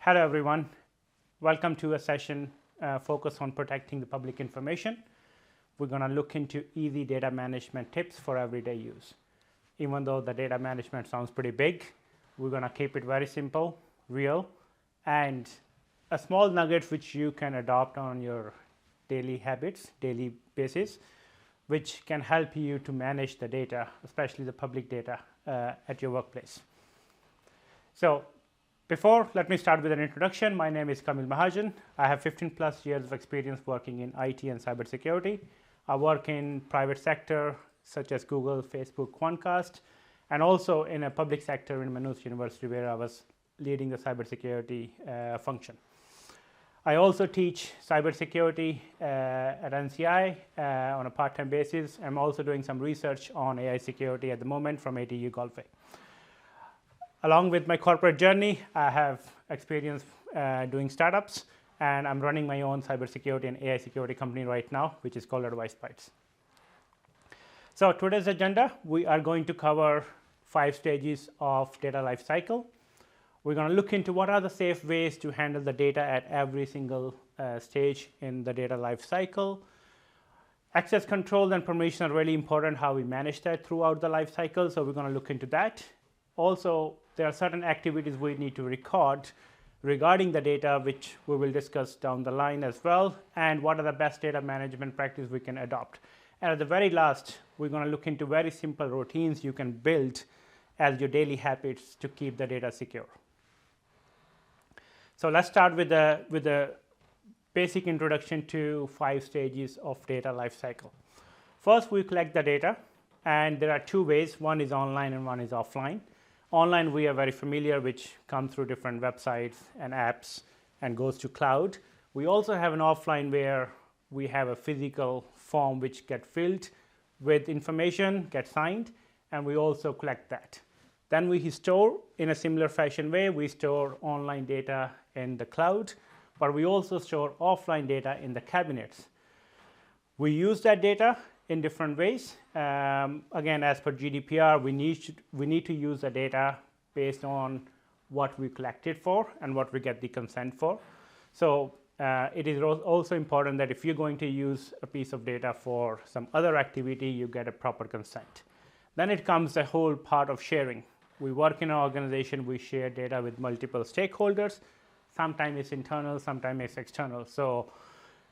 Hello everyone, welcome to a session focused on protecting the public information. We're going to look into easy data management tips for everyday use. Even though the data management sounds pretty big, we're going to keep it very simple, real, and a small nugget which you can adopt on your daily habits, daily basis, which can help you to manage the data, especially the public data at your workplace. So let me start with an introduction. My name is Kammil Mahajan. I have 15 plus years of experience working in IT and cybersecurity. I work in private sector such as Google, Facebook, Quantcast, and also in a public sector in Maynooth University where I was leading the cybersecurity function. I also teach cybersecurity at NCI on a part-time basis. I'm also doing some research on AI security at the moment from ATU Galway. Along with my corporate journey, I have experience doing startups, and I'm running my own cybersecurity and AI security company right now, which is called Advice Bytes. So today's agenda, we are going to cover 5 stages of data lifecycle. We're going to look into what are the safe ways to handle the data at every single stage in the data lifecycle. Access control and permission are really important, how we manage that throughout the lifecycle, so we're going to look into that. Also, there are certain activities we need to record regarding the data, which we will discuss down the line as well, and what are the best data management practices we can adopt. And at the very last, we're going to look into very simple routines you can build as your daily habits to keep the data secure. So let's start with the basic introduction to 5 stages of data lifecycle. First, we collect the data, and there are 2 ways. One is online and one is offline. Online, we are very familiar, which comes through different websites and apps and goes to cloud. We also have an offline where we have a physical form which gets filled with information, gets signed, and we also collect that. Then we store in a similar fashion way. We store online data in the cloud, but we also store offline data in the cabinets. We use that data in different ways. Again, as per GDPR, we need to use the data based on what we collect it for and what we get the consent for. So it is also important that if you're going to use a piece of data for some other activity, you get a proper consent. Then it comes the whole part of sharing. We work in an organization, we share data with multiple stakeholders. Sometimes it's internal, sometimes it's external. So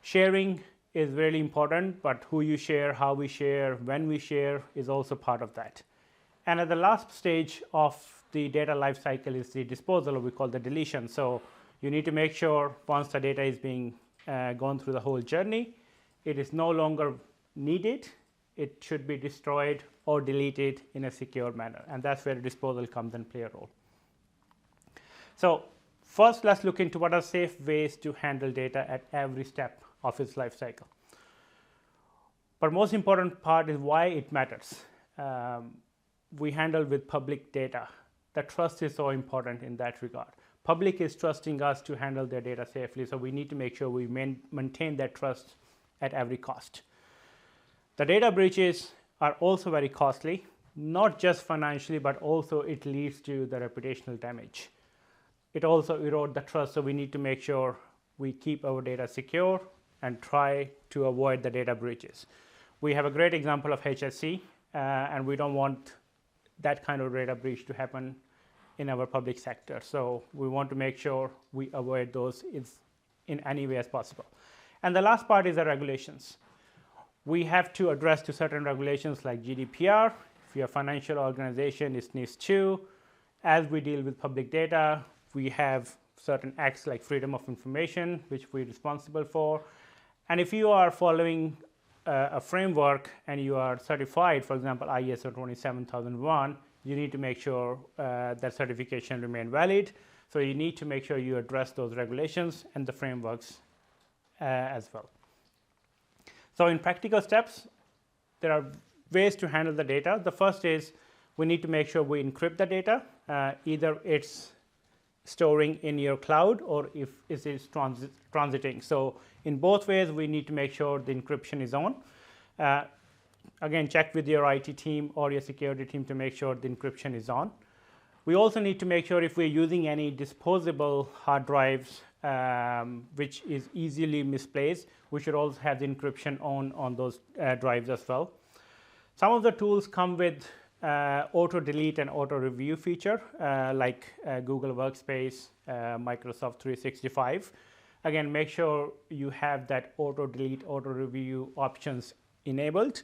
sharing is really important, but who you share, how we share, when we share is also part of that. And at the last stage of the data lifecycle is the disposal, or we call the deletion. So you need to make sure once the data is being gone through the whole journey, it is no longer needed. It should be destroyed or deleted in a secure manner, and that's where disposal comes and play a role. So first, let's look into what are safe ways to handle data at every step of its life cycle. But most important part is why it matters. We handle with public data. The trust is so important in that regard. Public is trusting us to handle their data safely, so we need to make sure we maintain that trust at every cost. The data breaches are also very costly, not just financially, but also it leads to the reputational damage. It also erodes the trust, so we need to make sure we keep our data secure and try to avoid the data breaches. We have a great example of HSC, and we don't want that kind of data breach to happen in our public sector. So we want to make sure we avoid those in any way as possible. And the last part is the regulations. We have to address to certain regulations like GDPR. If you're a financial organization, it's NIS2. As we deal with public data, we have certain acts like freedom of information, which we're responsible for. And if you are following a framework and you are certified, for example, ISO 27001, you need to make sure that certification remain valid. So you need to make sure you address those regulations and the frameworks as well. So in practical steps, there are ways to handle the data. The first is we need to make sure we encrypt the data. Either it's storing in your cloud or if it is transiting. So in both ways, we need to make sure the encryption is on. Again, check with your IT team or your security team to make sure the encryption is on. We also need to make sure if we're using any disposable hard drives, which is easily misplaced, we should also have the encryption on those drives as well. Some of the tools come with auto delete and auto review feature, like Google Workspace, Microsoft 365. Again, make sure you have that auto delete, auto review options enabled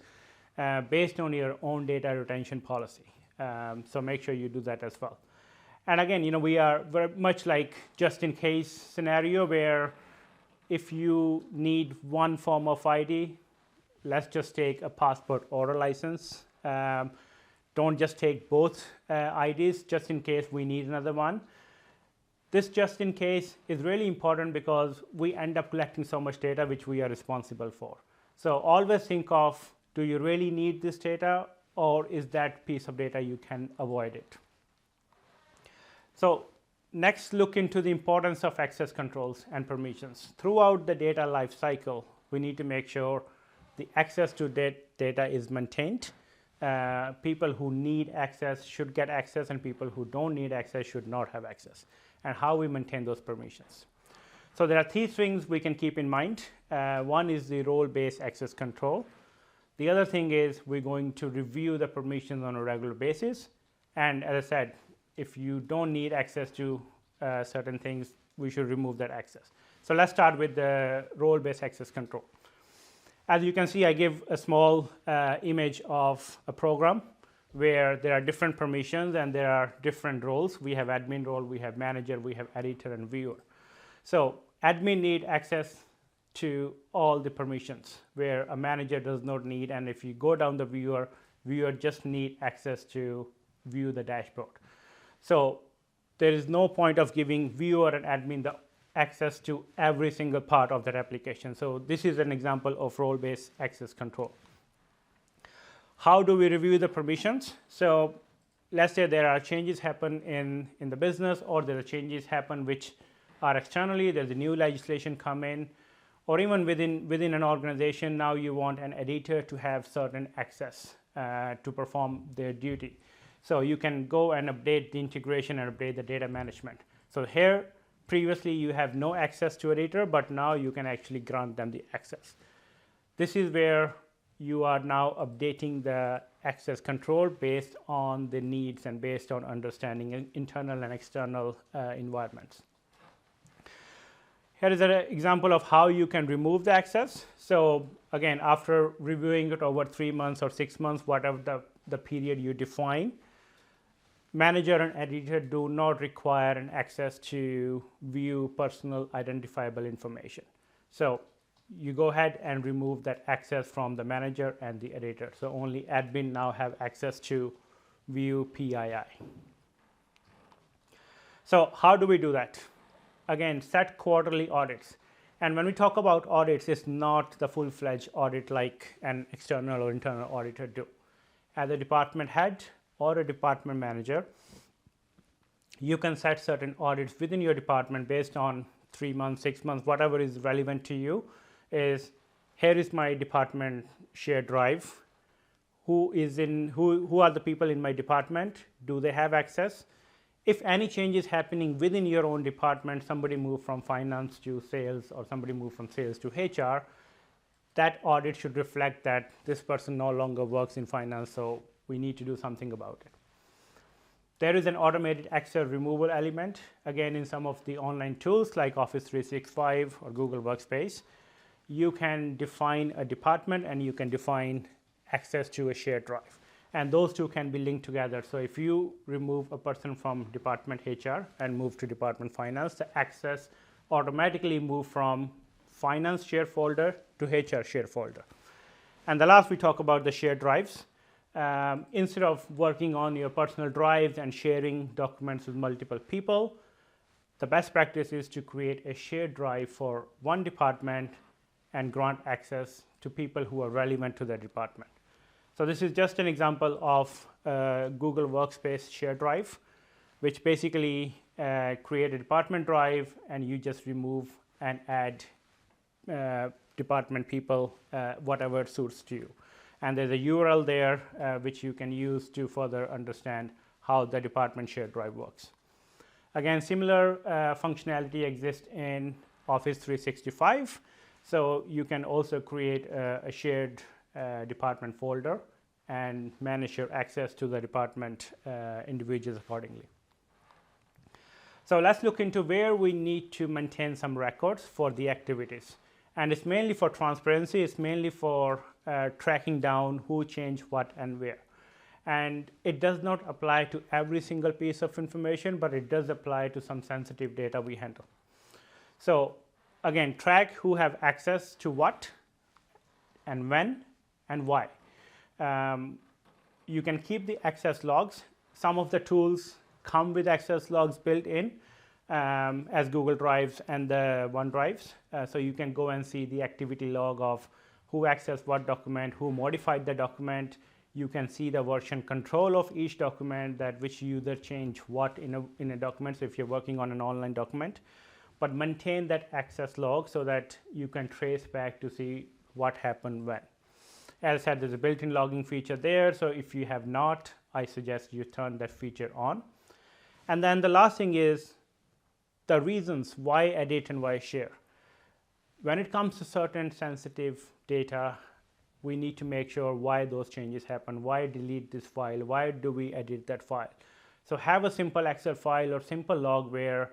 based on your own data retention policy. So make sure you do that as well. And again, we are very much like just in case scenario where if you need one form of ID, let's just take a passport order license. Don't just take both IDs just in case we need another one. This just in case is really important because we end up collecting so much data which we are responsible for. So always think of, do you really need this data, or is that piece of data you can avoid it? So next, look into the importance of access controls and permissions. Throughout the data lifecycle, we need to make sure the access to data is maintained. People who need access should get access, and people who don't need access should not have access, and how we maintain those permissions. So there are 3 things we can keep in mind. One is the role-based access control. The other thing is we're going to review the permissions on a regular basis. And as I said, if you don't need access to certain things, we should remove that access. So let's start with the role-based access control. As you can see, I give a small image of a program where there are different permissions and there are different roles. We have admin role, we have manager, we have editor and viewer. So admin need access to all the permissions where a manager does not need, and if you go down the viewer just need access to view the dashboard. So there is no point of giving viewer and admin the access to every single part of that application. So this is an example of role-based access control. How do we review the permissions? So let's say there are changes happen in the business, or there are changes happen which are externally, there's a new legislation come in, or even within an organization, now you want an editor to have certain access to perform their duty. So you can go and update the integration and update the data management. So here, previously you have no access to editor, but now you can actually grant them the access. This is where you are now updating the access control based on the needs and based on understanding internal and external environments. Here is an example of how you can remove the access. So again, after reviewing it over 3 months or 6 months, whatever the period you define, manager and editor do not require an access to view personal identifiable information. So you go ahead and remove that access from the manager and the editor. So only admin now have access to view PII. So how do we do that? Again, set quarterly audits. And when we talk about audits, it's not the full-fledged audit like an external or internal auditor do. As a department head or a department manager, you can set certain audits within your department based on 3 months, 6 months, whatever is relevant to you. Is here is my department shared drive. Who are the people in my department? Do they have access? If any change is happening within your own department, somebody moved from finance to sales or somebody moved from sales to HR, that audit should reflect that this person no longer works in finance, so we need to do something about it. There is an automated access removal element, again in some of the online tools like Office 365 or Google Workspace. You can define a department and you can define access to a shared drive. And those two can be linked together. So if you remove a person from department HR and move to department finance, the access automatically move from finance share folder to HR share folder. And the last, we talk about the shared drives. Instead of working on your personal drives and sharing documents with multiple people, the best practice is to create a shared drive for one department and grant access to people who are relevant to the department. So this is just an example of Google Workspace shared drive, which basically create a department drive and you just remove and add department people, whatever suits to you. And there's a URL there which you can use to further understand how the department shared drive works. Again, similar functionality exists in Office 365. So you can also create a shared department folder and manage your access to the department individuals accordingly. So let's look into where we need to maintain some records for the activities. And it's mainly for transparency, it's mainly for tracking down who changed what and where. And it does not apply to every single piece of information, but it does apply to some sensitive data we handle. So again, track who have access to what and when and why. You can keep the access logs. Some of the tools come with access logs built in as Google Drives and the OneDrives. So you can go and see the activity log of who accessed what document, who modified the document. You can see the version control of each document, that which user changed what in a document, so if you're working on an online document. But maintain that access log so that you can trace back to see what happened when. As I said, there's a built-in logging feature there, so if you have not, I suggest you turn that feature on. And then the last thing is the reasons why edit and why share. When it comes to certain sensitive data, we need to make sure why those changes happen, why delete this file, why do we edit that file. So have a simple Excel file or simple log where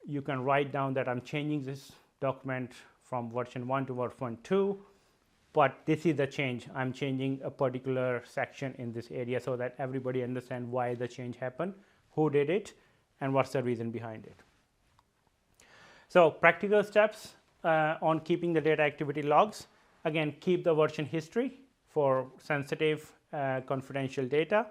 you can write down that I'm changing this document from version 1 to version 2, but this is the change. I'm changing a particular section in this area so that everybody understands why the change happened, who did it, and what's the reason behind it. So practical steps on keeping the data activity logs. Again, keep the version history for sensitive confidential data.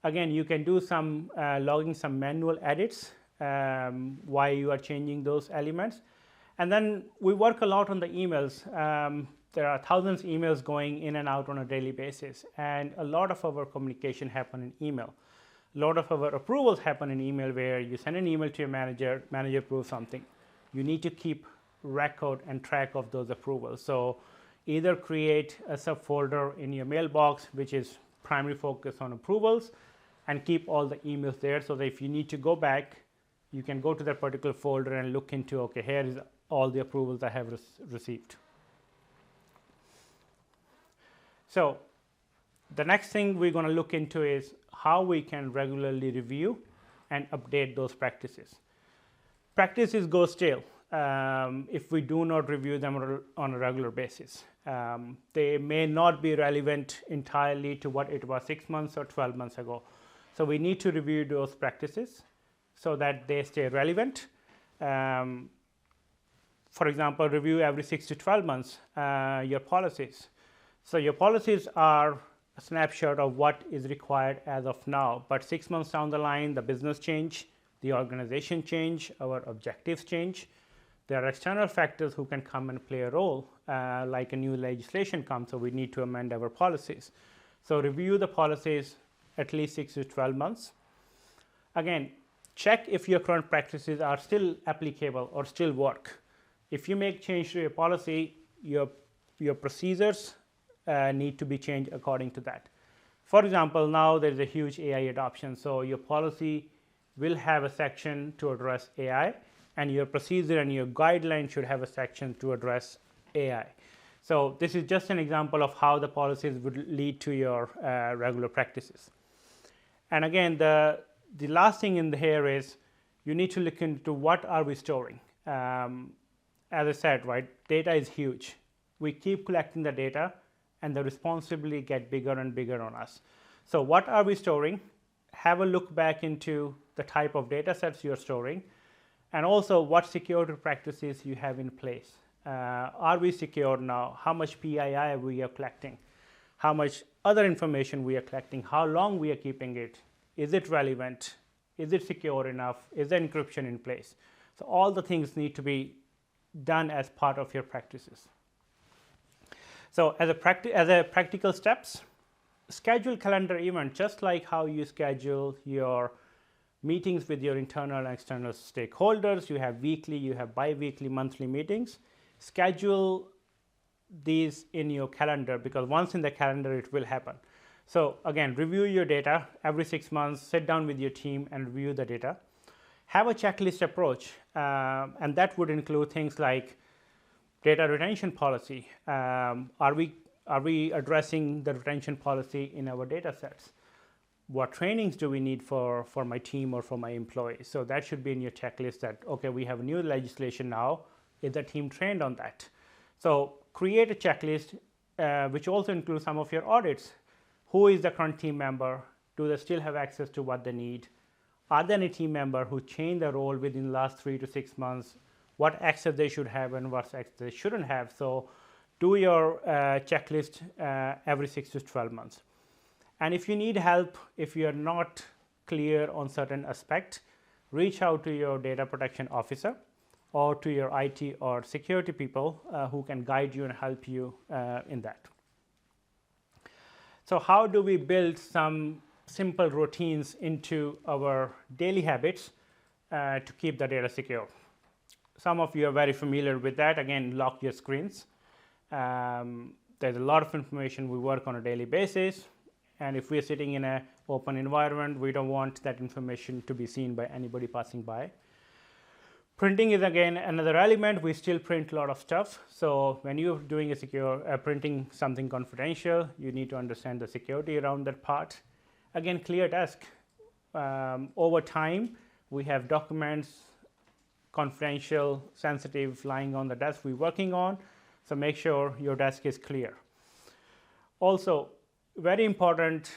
Again, you can do some logging some manual edits why you are changing those elements. And then we work a lot on the emails. There are thousands of emails going in and out on a daily basis, and a lot of our communication happen in email. A lot of our approvals happen in email, where you send an email to your manager, manager approves something. You need to keep record and track of those approvals. So either create a subfolder in your mailbox, which is primary focus on approvals, and keep all the emails there, so that if you need to go back, you can go to that particular folder and look into, okay, here is all the approvals I have received. So the next thing we're going to look into is how we can regularly review and update those practices. Practices go stale if we do not review them on a regular basis. They may not be relevant entirely to what it was 6 months or 12 months ago. So we need to review those practices so that they stay relevant. For example, review every 6 to 12 months your policies. So your policies are a snapshot of what is required as of now, but 6 months down the line, the business change, the organization change, our objectives change. There are external factors who can come and play a role, like a new legislation comes, so we need to amend our policies. So review the policies at least 6 to 12 months. Again, check if your current practices are still applicable or still work. If you make change to your policy, your procedures need to be changed according to that. For example, now there is a huge AI adoption, so your policy will have a section to address AI, and your procedure and your guideline should have a section to address AI. So this is just an example of how the policies would lead to your regular practices. And again, the last thing in here is you need to look into what are we storing. As I said, right, data is huge. We keep collecting the data, and the responsibility get bigger and bigger on us. So what are we storing? Have a look back into the type of data sets you're storing, and also what security practices you have in place. Are we secure now? How much PII we are collecting? How much other information we are collecting? How long we are keeping it? Is it relevant? Is it secure enough? Is there encryption in place? So all the things need to be done as part of your practices. So as a practical steps, schedule calendar event, just like how you schedule your meetings with your internal and external stakeholders. You have weekly, you have bi-weekly, monthly meetings. Schedule these in your calendar, because once in the calendar it will happen. So again, review your data every 6 months, sit down with your team and review the data. Have a checklist approach, and that would include things like data retention policy. Are we addressing the retention policy in our data sets? What trainings do we need for my team or for my employees? So that should be in your checklist that, okay, we have new legislation now. Is the team trained on that? So create a checklist, which also includes some of your audits. Who is the current team member? Do they still have access to what they need? Are there any team member who changed their role within the last 3 to 6 months? What access they should have and what access they shouldn't have? So do your checklist every 6 to 12 months. And if you need help, if you are not clear on certain aspect, reach out to your data protection officer or to your IT or security people who can guide you and help you in that. So how do we build some simple routines into our daily habits to keep the data secure? Some of you are very familiar with that. Again, lock your screens. There's a lot of information we work on a daily basis. And if we're sitting in an open environment, we don't want that information to be seen by anybody passing by. Printing is again another element. We still print a lot of stuff. So when you're doing a secure printing something confidential, you need to understand the security around that part. Again, clear desk. Over time, we have documents, confidential, sensitive, lying on the desk we're working on. So make sure your desk is clear. Also, very important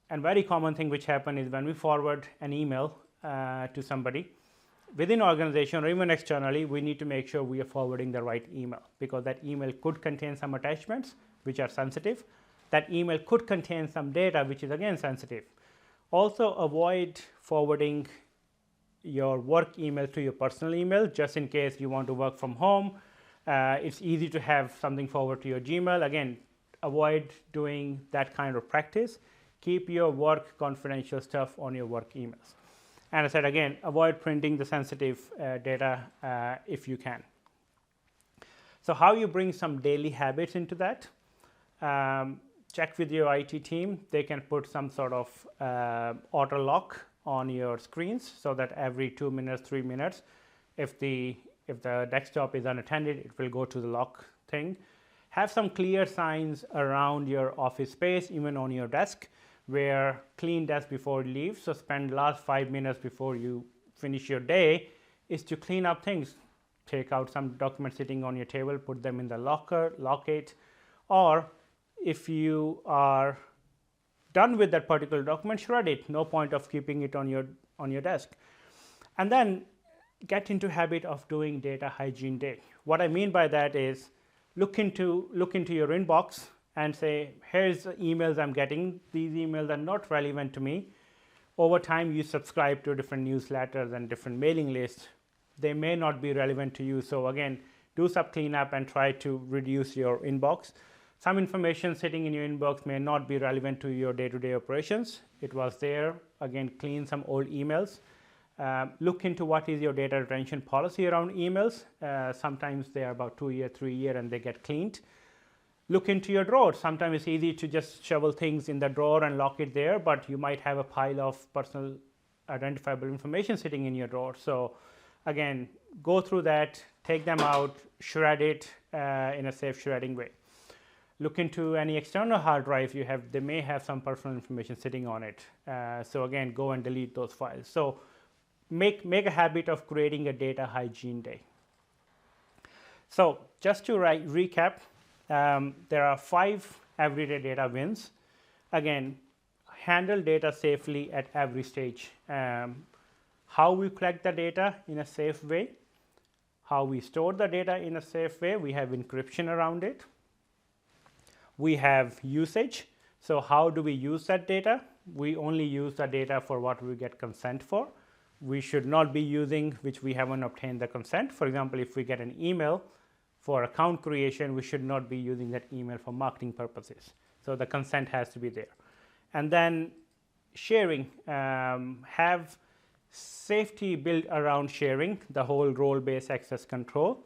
and very common thing which happen is when we forward an email to somebody within organization or even externally, we need to make sure we are forwarding the right email, because that email could contain some attachments which are sensitive. That email could contain some data which is again sensitive. Also avoid forwarding your work email to your personal email, just in case you want to work from home. It's easy to have something forward to your Gmail. Again, avoid doing that kind of practice. Keep your work confidential stuff on your work emails. And I said again, avoid printing the sensitive data if you can. So how you bring some daily habits into that? Check with your IT team. They can put some sort of auto lock on your screens so that every 2 minutes, 3 minutes, if the desktop is unattended, it will go to the lock thing. Have some clear signs around your office space, even on your desk, where clean desk before you leave. So spend last 5 minutes before you finish your day is to clean up things. Take out some documents sitting on your table, put them in the locker, lock it. Or if you are done with that particular document, shred it. No point of keeping it on your desk. And then get into habit of doing data hygiene day. What I mean by that is look into your inbox and say, here's the emails I'm getting. These emails are not relevant to me. Over time, you subscribe to different newsletters and different mailing lists. They may not be relevant to you. So again, do some cleanup and try to reduce your inbox. Some information sitting in your inbox may not be relevant to your day-to-day operations. It was there. Again, clean some old emails. Look into what is your data retention policy around emails. Sometimes they are about 2 years, 3 years, and they get cleaned. Look into your drawer. Sometimes it's easy to just shovel things in the drawer and lock it there, but you might have a pile of personal identifiable information sitting in your drawer. So again, go through that, take them out, shred it in a safe shredding way. Look into any external hard drive you have. They may have some personal information sitting on it. So again, go and delete those files. So make a habit of creating a data hygiene day. So just to recap, there are 5 everyday data wins. Again, handle data safely at every stage. How we collect the data in a safe way, how we store the data in a safe way. We have encryption around it. We have usage. So how do we use that data? We only use the data for what we get consent for. We should not be using which we haven't obtained the consent. For example, if we get an email for account creation, we should not be using that email for marketing purposes. So the consent has to be there. And then sharing, have safety built around sharing, the whole role-based access control.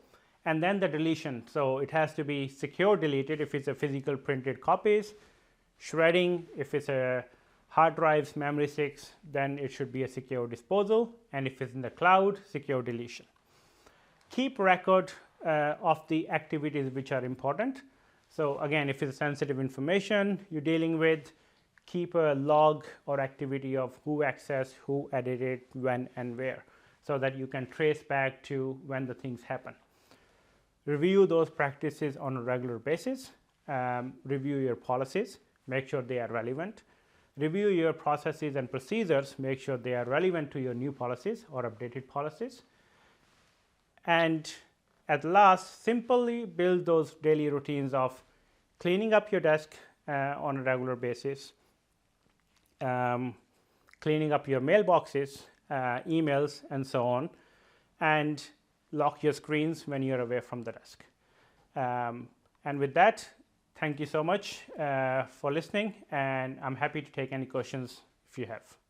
And then the deletion. So it has to be secure deleted if it's a physical printed copies. Shredding, if it's a hard drives, memory sticks, then it should be a secure disposal, and if it's in the cloud, secure deletion. Keep record of the activities which are important. So again, if it's sensitive information you're dealing with, keep a log or activity of who accessed, who edited, when and where, so that you can trace back to when the things happen. Review those practices on a regular basis. Review your policies, make sure they are relevant. Review your processes and procedures, make sure they are relevant to your new policies or updated policies. And at last, simply build those daily routines of cleaning up your desk on a regular basis, cleaning up your mailboxes, emails, and so on, and lock your screens when you're away from the desk. And with that, thank you so much for listening, and I'm happy to take any questions if you have.